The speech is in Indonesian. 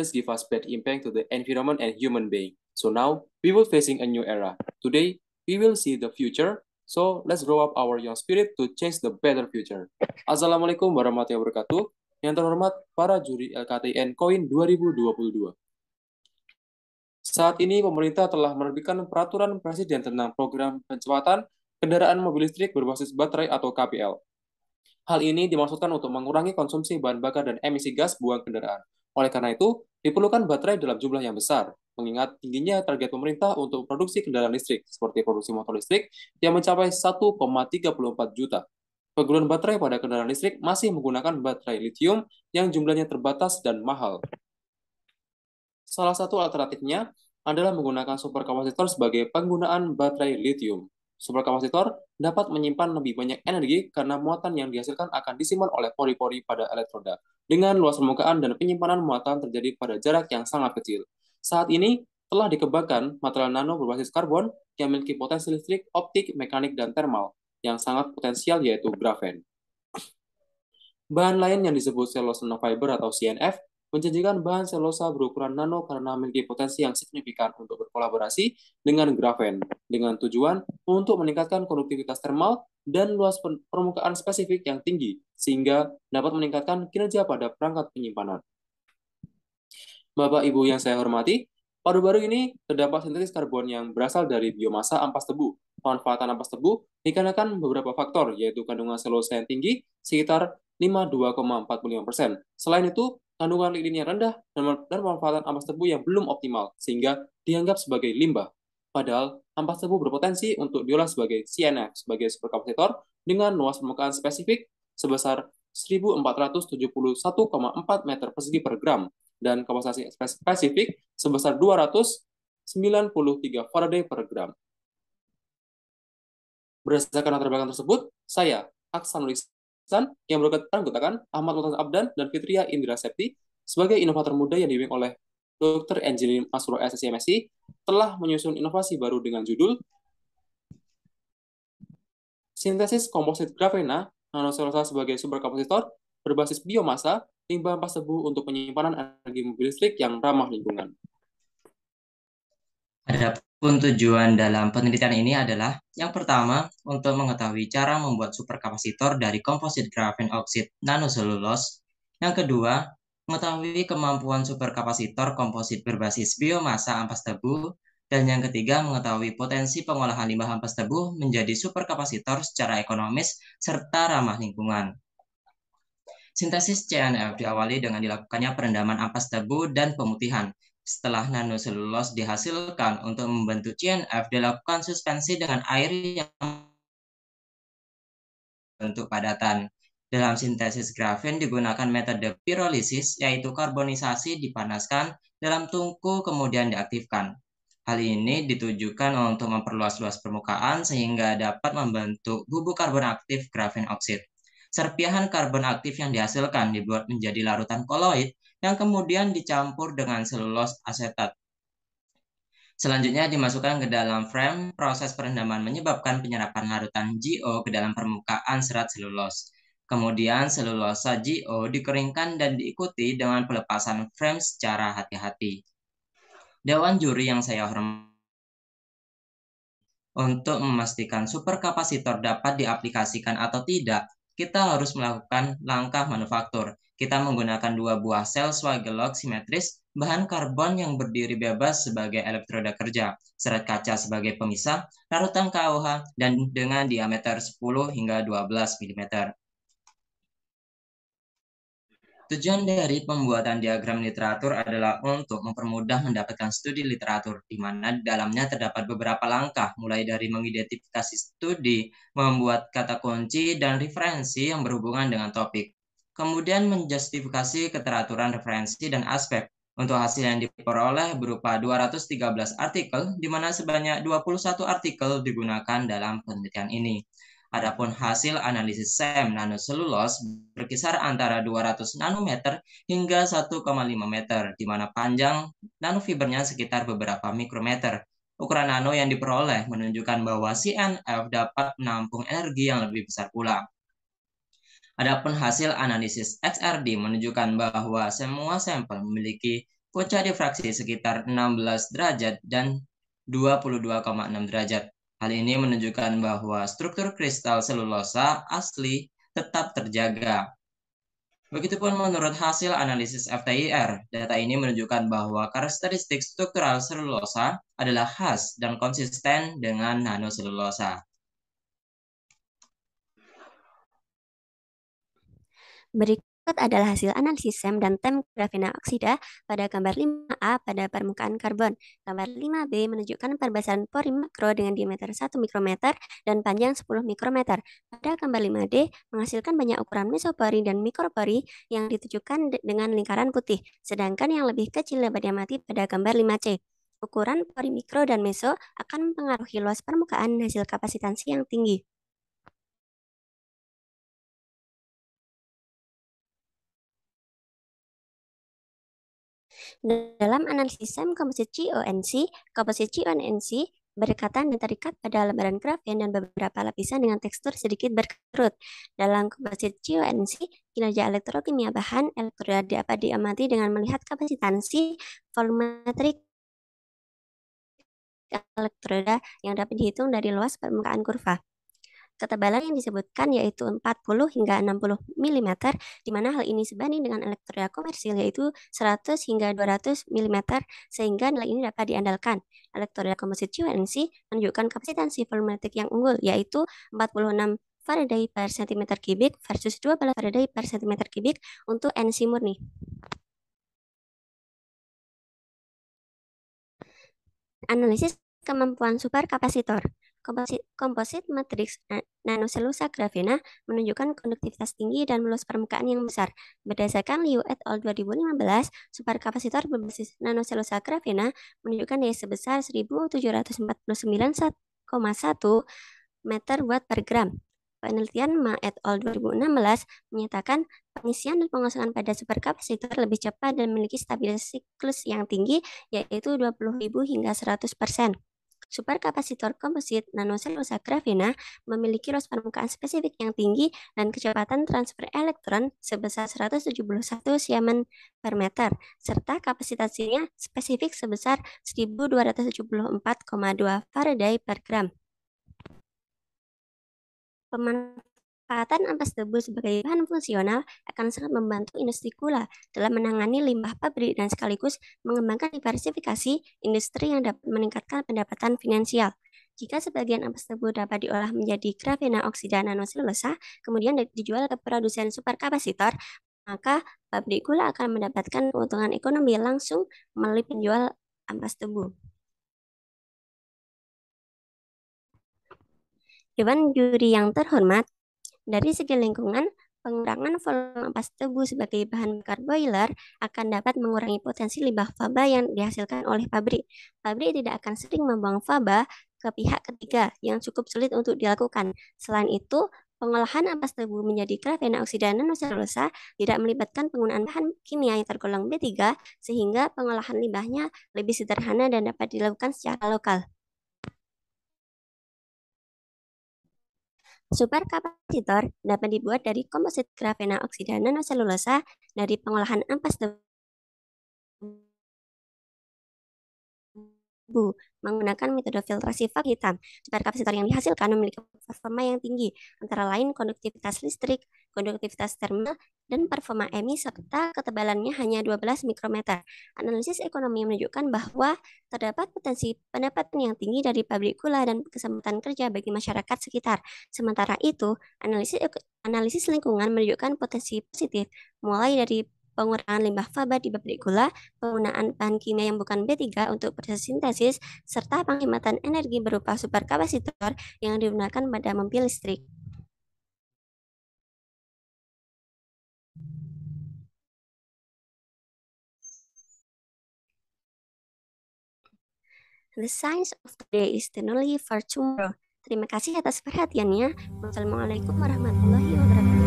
just give us bad impact to the environment and human being. So now we will facing a new era. Today we will see the future. So let's grow up our young spirit to change the better future. Assalamualaikum warahmatullahi wabarakatuh. Yang terhormat para juri LKTN Koin 2022. Saat ini pemerintah telah menerbitkan peraturan presiden tentang program percepatan kendaraan mobil listrik berbasis baterai atau KPL. Hal ini dimaksudkan untuk mengurangi konsumsi bahan bakar dan emisi gas buang kendaraan. Oleh karena itu, diperlukan baterai dalam jumlah yang besar, mengingat tingginya target pemerintah untuk produksi kendaraan listrik, seperti produksi motor listrik, yang mencapai 1,34 juta. Penggunaan baterai pada kendaraan listrik masih menggunakan baterai lithium yang jumlahnya terbatas dan mahal. Salah satu alternatifnya adalah menggunakan superkapasitor sebagai penggunaan baterai lithium. Superkapasitor dapat menyimpan lebih banyak energi karena muatan yang dihasilkan akan disimpan oleh pori-pori pada elektroda, dengan luas permukaan dan penyimpanan muatan terjadi pada jarak yang sangat kecil. Saat ini telah dikembangkan material nano berbasis karbon yang memiliki potensi listrik, optik, mekanik, dan thermal yang sangat potensial, yaitu grafen. Bahan lain yang disebut cellulose nanofiber atau CNF menjanjikan bahan selulosa berukuran nano karena memiliki potensi yang signifikan untuk berkolaborasi dengan grafen, dengan tujuan untuk meningkatkan konduktivitas termal dan luas permukaan spesifik yang tinggi, sehingga dapat meningkatkan kinerja pada perangkat penyimpanan. Bapak Ibu yang saya hormati, baru-baru ini terdapat sintesis karbon yang berasal dari biomasa ampas tebu. Pemanfaatan ampas tebu dikarenakan beberapa faktor, yaitu kandungan selulosa yang tinggi, sekitar 52,45%. Selain itu, kandungan ligninnya rendah dan pemanfaatan ampas tebu yang belum optimal, sehingga dianggap sebagai limbah. Padahal, ampas tebu berpotensi untuk diolah sebagai CNF, sebagai superkapasitor dengan luas permukaan spesifik sebesar 1471,4 meter persegi per gram, dan kapasitas spesifik sebesar 293 Faraday per gram. Berdasarkan latar belakang tersebut, saya, Aksanul Ihsan, yang beranggotakan Ahmad Sultan Abdan dan Fitria Indra Septi, sebagai inovator muda yang dibimbing oleh Dr. Engineering Masro SSC MSI, telah menyusun inovasi baru dengan judul Sintesis Komposit Grafena Nanoselulosa sebagai superkapasitor berbasis biomasa limbah ampas tebu untuk penyimpanan energi mobil listrik yang ramah lingkungan. Adapun tujuan dalam penelitian ini adalah yang pertama, untuk mengetahui cara membuat superkapasitor dari komposit grafen oksid nanoselulose. Yang kedua, mengetahui kemampuan superkapasitor komposit berbasis biomasa ampas tebu. Dan yang ketiga, mengetahui potensi pengolahan limbah ampas tebu menjadi superkapasitor secara ekonomis serta ramah lingkungan. Sintesis CNF diawali dengan dilakukannya perendaman ampas tebu dan pemutihan. Setelah nanoselulose dihasilkan untuk membentuk CNF, dilakukan suspensi dengan air yang bentuk padatan. Dalam sintesis grafen digunakan metode pirolisis, yaitu karbonisasi dipanaskan dalam tungku kemudian diaktifkan. Hal ini ditujukan untuk memperluas luas permukaan sehingga dapat membentuk bubuk karbon aktif grafen oksid. Serpihan karbon aktif yang dihasilkan dibuat menjadi larutan koloid yang kemudian dicampur dengan selulose asetat. Selanjutnya dimasukkan ke dalam frame. Proses perendaman menyebabkan penyerapan larutan GO ke dalam permukaan serat selulose. Kemudian selulosa GO dikeringkan dan diikuti dengan pelepasan frame secara hati-hati. Dewan juri yang saya hormati, untuk memastikan superkapasitor dapat diaplikasikan atau tidak, kita harus melakukan langkah manufaktur. Kita menggunakan 2 buah sel Swagelok simetris, bahan karbon yang berdiri bebas sebagai elektroda kerja, serat kaca sebagai pemisah, larutan KOH, dan dengan diameter 10 hingga 12 mm. Tujuan dari pembuatan diagram literatur adalah untuk mempermudah mendapatkan studi literatur, di mana di dalamnya terdapat beberapa langkah, mulai dari mengidentifikasi studi, membuat kata kunci, dan referensi yang berhubungan dengan topik. Kemudian menjustifikasi keteraturan referensi dan aspek. Untuk hasil yang diperoleh berupa 213 artikel, di mana sebanyak 21 artikel digunakan dalam penelitian ini. Adapun hasil analisis SEM nanoselulose berkisar antara 200 nanometer hingga 1,5 meter, di mana panjang nanofibernya sekitar beberapa mikrometer. Ukuran nano yang diperoleh menunjukkan bahwa CNF dapat menampung energi yang lebih besar pula. Adapun hasil analisis XRD menunjukkan bahwa semua sampel memiliki puncak difraksi sekitar 16 derajat dan 22,6 derajat. Hal ini menunjukkan bahwa struktur kristal selulosa asli tetap terjaga. Begitupun menurut hasil analisis FTIR, data ini menunjukkan bahwa karakteristik struktural selulosa adalah khas dan konsisten dengan nanoselulosa. Berikut adalah hasil analisis SEM dan TEM grafena oksida pada gambar 5A pada permukaan karbon. Gambar 5B menunjukkan perbasaran pori makro dengan diameter 1 mikrometer dan panjang 10 mikrometer. Pada gambar 5D menghasilkan banyak ukuran mesopori dan mikropori yang ditujukan dengan lingkaran putih, sedangkan yang lebih kecil dapat diamati pada gambar 5C. Ukuran pori mikro dan meso akan mempengaruhi luas permukaan hasil kapasitansi yang tinggi. Dalam analisis SEM komposit GONC berdekatan dan terikat pada lembaran grafen dan beberapa lapisan dengan tekstur sedikit berkerut. Dalam komposit GONC, kinerja elektrokimia bahan elektroda dapat diamati dengan melihat kapasitansi volumetrik elektroda yang dapat dihitung dari luas permukaan kurva. Ketebalan yang disebutkan yaitu 40 hingga 60 mm, di mana hal ini sebanding dengan elektroda komersil yaitu 100 hingga 200 mm, sehingga nilai ini dapat diandalkan. Elektroda komposit GONC menunjukkan kapasitansi volumetrik yang unggul, yaitu 46 Faraday per cm kubik versus 12 Faraday per cm kubik untuk NC murni. Analisis kemampuan superkapasitor. Komposit matriks nanoselulosa grafena menunjukkan konduktivitas tinggi dan luas permukaan yang besar. Berdasarkan Liu et al. 2015, superkapasitor berbasis nanoselulosa grafena menunjukkan daya sebesar 1749,1 meter watt per gram. Penelitian Ma et al. 2016 menyatakan pengisian dan pengosongan pada superkapasitor lebih cepat dan memiliki stabilitas siklus yang tinggi, yaitu 20.000 hingga 100%. Superkapasitor komposit nanoselulosa grafena memiliki luas permukaan spesifik yang tinggi dan kecepatan transfer elektron sebesar 171 Siemens per meter, serta kapasitasnya spesifik sebesar 1274,2 Faraday per gram. Pemanfaatan ampas tebu sebagai bahan fungsional akan sangat membantu industri gula dalam menangani limbah pabrik dan sekaligus mengembangkan diversifikasi industri yang dapat meningkatkan pendapatan finansial. Jika sebagian ampas tebu dapat diolah menjadi grafena oksida nanoselulosa, kemudian dijual ke produsen superkapasitor, maka pabrik gula akan mendapatkan keuntungan ekonomi langsung melalui penjual ampas tebu. Dewan juri yang terhormat, dari segi lingkungan, pengurangan volume ampas tebu sebagai bahan bakar boiler akan dapat mengurangi potensi limbah faba yang dihasilkan oleh pabrik. Pabrik tidak akan sering membuang faba ke pihak ketiga yang cukup sulit untuk dilakukan. Selain itu, pengolahan ampas tebu menjadi grafena oksida nanoselulosa tidak melibatkan penggunaan bahan kimia yang tergolong B3, sehingga pengolahan limbahnya lebih sederhana dan dapat dilakukan secara lokal. Superkapasitor dapat dibuat dari komposit grafena oksida nanoselulosa dari pengolahan ampas tebu menggunakan metode filtrasi fag hitam. Superkapasitor yang dihasilkan memiliki performa yang tinggi, antara lain konduktivitas listrik, konduktivitas termal, dan performa EMI serta ketebalannya hanya 12 mikrometer. Analisis ekonomi menunjukkan bahwa terdapat potensi pendapatan yang tinggi dari pabrik gula dan kesempatan kerja bagi masyarakat sekitar. Sementara itu, analisis lingkungan menunjukkan potensi positif, mulai dari pengurangan limbah faba di pabrik gula, penggunaan bahan kimia yang bukan B3 untuk proses sintesis, serta penghematan energi berupa superkapasitor yang digunakan pada mobil listrik. The science of today is the knowledge for tomorrow. Terima kasih atas perhatiannya. Wassalamualaikum warahmatullahi wabarakatuh.